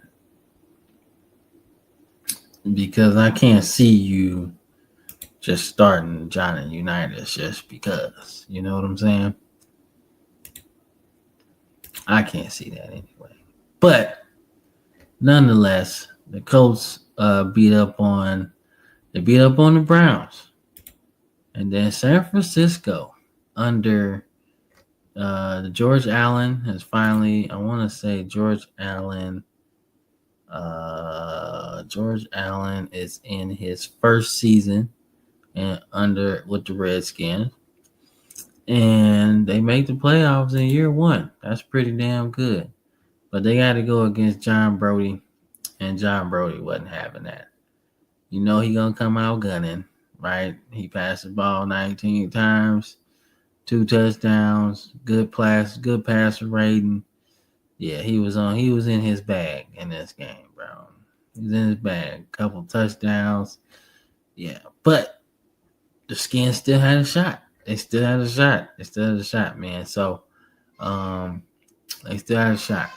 because I can't see you just starting Johnny Unitas just because. You know what I'm saying? I can't see that anyway. But nonetheless, the Colts beat up on the Browns, and then San Francisco under the George Allen has finally. I want to say George Allen. George Allen is in his first season and under with the Redskins, and they make the playoffs in year 1. That's pretty damn good. But they got to go against John Brodie, and John Brodie wasn't having that. You know he gonna come out gunning, right? He passed the ball 19 times, 2 touchdowns, good passer rating. Yeah, he was in his bag in this game, bro. He was in his bag. Couple touchdowns. Yeah. But the Skins still had a shot. They still had a shot, man. So they still had a shot.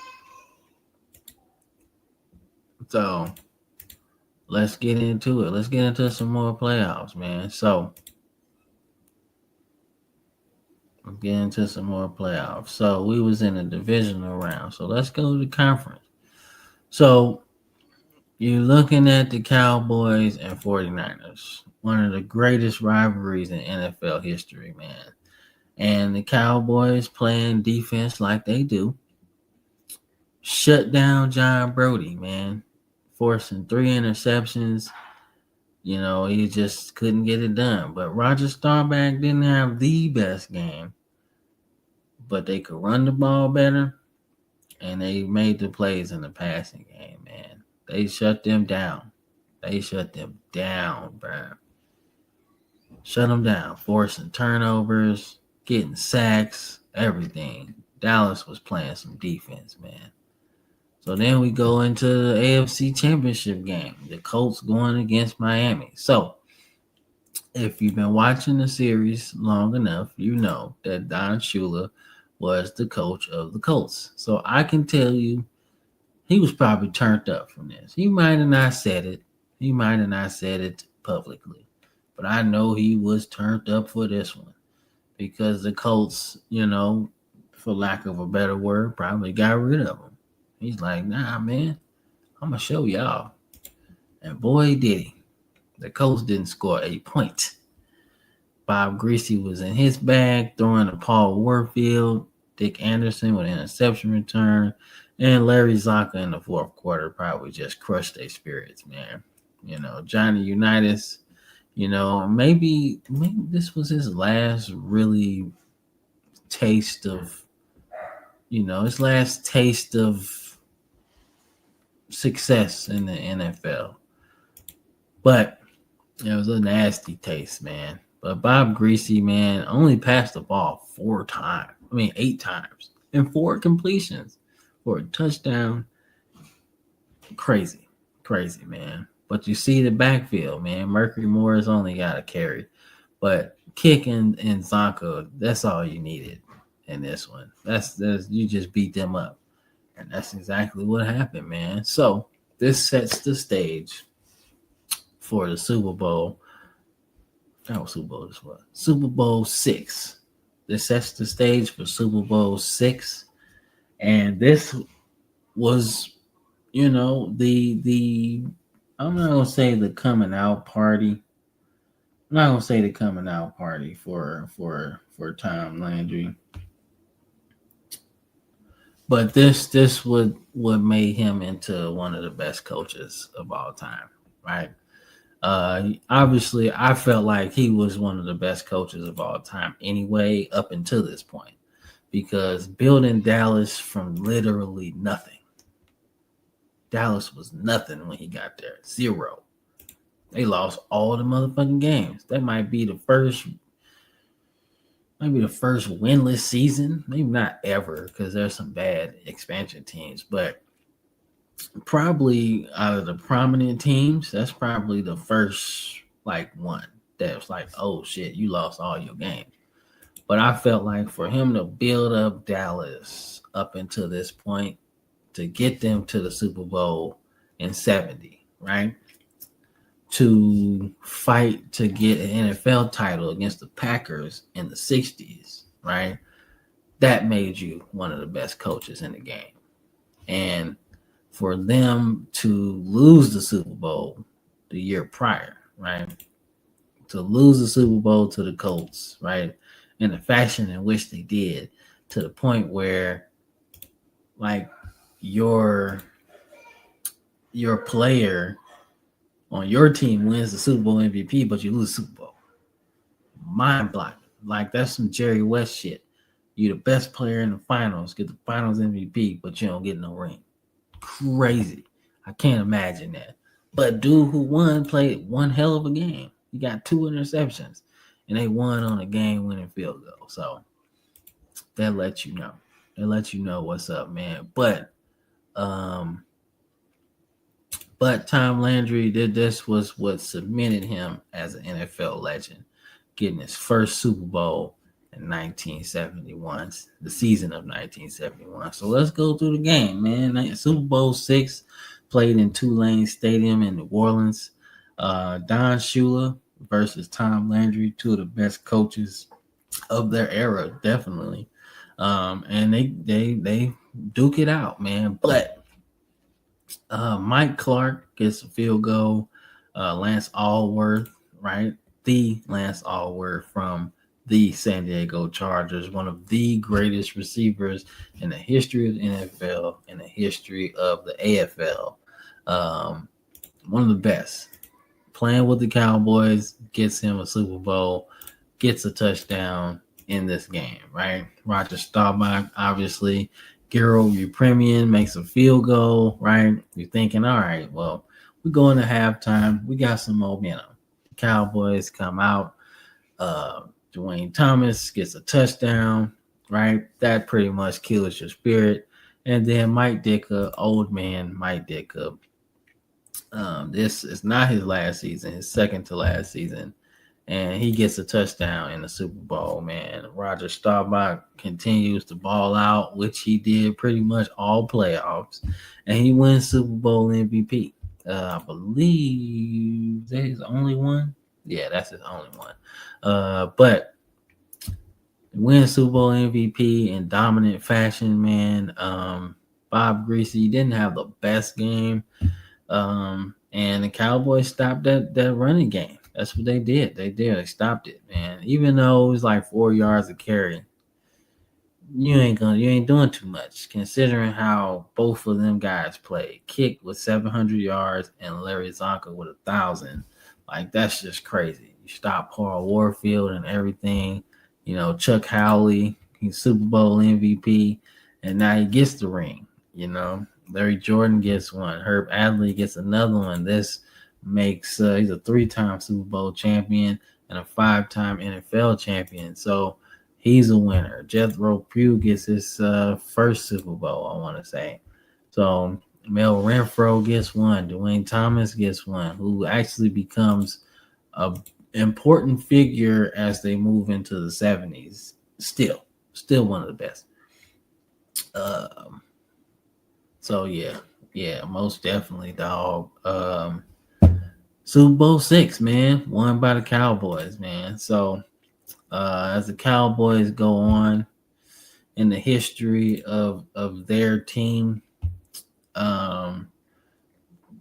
So let's get into it. Let's get into some more playoffs, man. So let's get into some more playoffs. So we was in a divisional round. So let's go to the conference. So you're looking at the Cowboys and 49ers. One of the greatest rivalries in NFL history, man. And the Cowboys playing defense like they do. Shut down John Brodie, man. Forcing 3 interceptions. You know, he just couldn't get it done. But Roger Staubach didn't have the best game. But they could run the ball better. And they made the plays in the passing game, man. They shut them down. Bro. Shut them down. Forcing turnovers, getting sacks, everything. Dallas was playing some defense, man. So then we go into the AFC Championship game. The Colts going against Miami. So if you've been watching the series long enough, you know that Don Shula was the coach of the Colts. So I can tell you he was probably turned up from this. He might have not said it. He might have not said it publicly. But I know he was turned up for this one because the Colts, you know, for lack of a better word, probably got rid of him. He's like, nah, man, I'm going to show y'all. And boy, did he. The Colts didn't score a point. Bob Greasy was in his bag, throwing to Paul Warfield, Dick Anderson with an interception return, and Larry Zonka in the fourth quarter probably just crushed their spirits, man. You know, Johnny Unitas, Maybe this was his last really taste of, his last taste of success in the NFL. But it was a nasty taste, man. But Bob Greasy, man, only passed the ball 4 times. I mean, 8 times and 4 completions for a touchdown. Crazy, crazy, man. But you see the backfield, man. Mercury Morris only got a carry, but Kick and Zonka, that's all you needed in this one. That's you just beat them up, and that's exactly what happened, man. So this sets the stage for the Super Bowl. Oh, Super Bowl this was Super Bowl 6. This sets the stage for Super Bowl 6, and this was, the I'm not gonna say the coming out party. I'm not gonna say the coming out party for Tom Landry, but this would what made him into one of the best coaches of all time, right? Obviously, I felt like he was one of the best coaches of all time anyway, up until this point, because building Dallas from literally nothing. Dallas was nothing when he got there, zero. They lost all the motherfucking games. That might be the first winless season. Maybe not ever, because there's some bad expansion teams, but probably out of the prominent teams, that's probably the first like one that was like, oh shit, you lost all your games. But I felt like for him to build up Dallas up until this point to get them to the Super Bowl in 70, right? To fight to get an NFL title against the Packers in the 60s, right? That made you one of the best coaches in the game. And for them to lose the Super Bowl the year prior, right? To lose the Super Bowl to the Colts, right? In the fashion in which they did, to the point where like your player on your team wins the Super Bowl MVP, but you lose Super Bowl. Mind blowing. Like that's some Jerry West shit. You the best player in the finals, get the finals MVP, but you don't get no ring. Crazy. I can't imagine that. But dude who won played one hell of a game. He got 2 interceptions, and they won on a game-winning field goal. So that lets you know. That lets you know what's up, man. Um, but Tom Landry did this was what cemented him as an NFL legend, getting his first Super Bowl in 1971, the season of 1971. So let's go through the game, man. Super Bowl 6 played in Tulane Stadium in New Orleans. Don Shula versus Tom Landry, two of the best coaches of their era, definitely. And they duke it out, man. But Mike Clark gets a field goal. Lance Allworth, right? The Lance Allworth from the San Diego Chargers, one of the greatest receivers in the history of the NFL, in the history of the AFL. One of the best. Playing with the Cowboys, gets him a Super Bowl, gets a touchdown in this game, right? Roger Staubach, obviously. Garo Upremian makes a field goal, right? You're thinking, all right, well, we're going to halftime. We got some momentum. The Cowboys come out. Dwayne Thomas gets a touchdown, right? That pretty much kills your spirit. And then Mike Ditka, old man Mike Ditka. This is not his last season, his second to last season. And he gets a touchdown in the Super Bowl, man. Roger Staubach continues to ball out, which he did pretty much all playoffs. And he wins Super Bowl MVP. I believe that his only one. Yeah, that's his only one. But win Super Bowl MVP in dominant fashion, man. Bob Greasy didn't have the best game. And the Cowboys stopped that running game. That's what they did. They stopped it, man. Even though it was like 4 yards of carry, you ain't doing too much considering how both of them guys played. Kick with 700 yards and Larry Zonka with 1,000. Like, that's just crazy. You stop Paul Warfield and everything. Chuck Howley, he's Super Bowl MVP, and now he gets the ring. Larry Jordan gets one. Herb Adley gets another one. This makes he's a 3-time Super Bowl champion and a 5-time NFL champion. So he's a winner. Jethro Pugh gets his first Super Bowl, I want to say. So Mel Renfro gets one. Dwayne Thomas gets one, who actually becomes a important figure as they move into the 70s. Still one of the best. So yeah, most definitely, dog. Super Bowl 6, man, won by the Cowboys, man. So as the Cowboys go on in the history of their team, the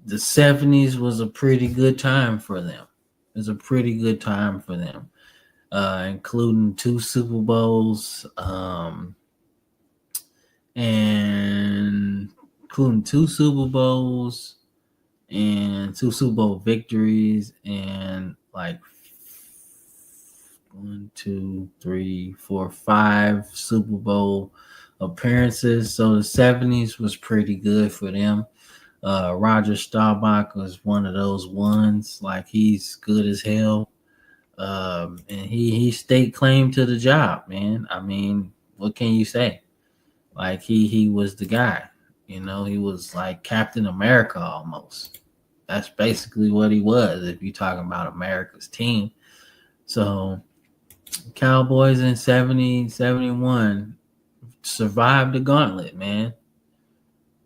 70s was a pretty good time for them. It was a pretty good time for them, including 2 Super Bowls, and 2 Super Bowl victories, and like 1, 2, 3, 4, 5 Super Bowl appearances. So the 70s was pretty good for them. Roger Staubach was one of those ones. Like, he's good as hell. And he staked claim to the job, man. I mean, what can you say? Like, he was the guy. He was like Captain America almost. That's basically what he was if you're talking about America's team. So Cowboys in 70, 71 survived the gauntlet, man.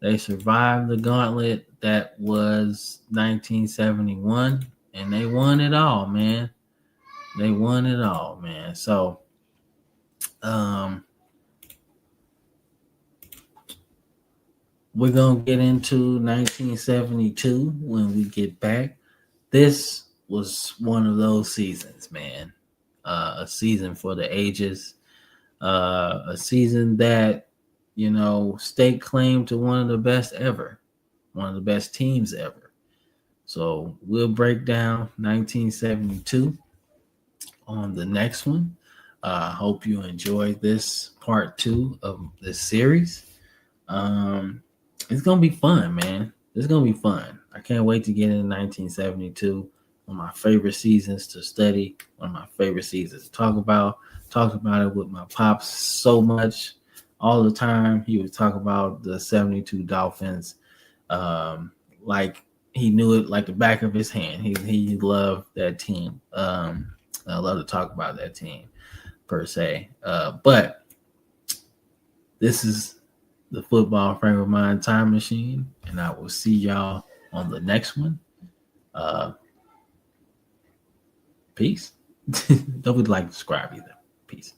They survived the gauntlet that was 1971, and they won it all, man. They won it all, man. So, we're going to get into 1972 when we get back. This was one of those seasons, man. A season for the ages. A season that, staked claim to one of the best ever. One of the best teams ever. So we'll break down 1972 on the next one. I hope you enjoyed this part 2 of this series. It's going to be fun, man. It's going to be fun. I can't wait to get into 1972. One of my favorite seasons to study. One of my favorite seasons to talk about. Talked about it with my pops so much all the time. He would talk about the 72 Dolphins like he knew it like the back of his hand. He loved that team. I love to talk about that team per se. But this is the Football Frame of Mind Time Machine, and I will see y'all on the next one. Peace. Don't forget to like and subscribe either. Peace.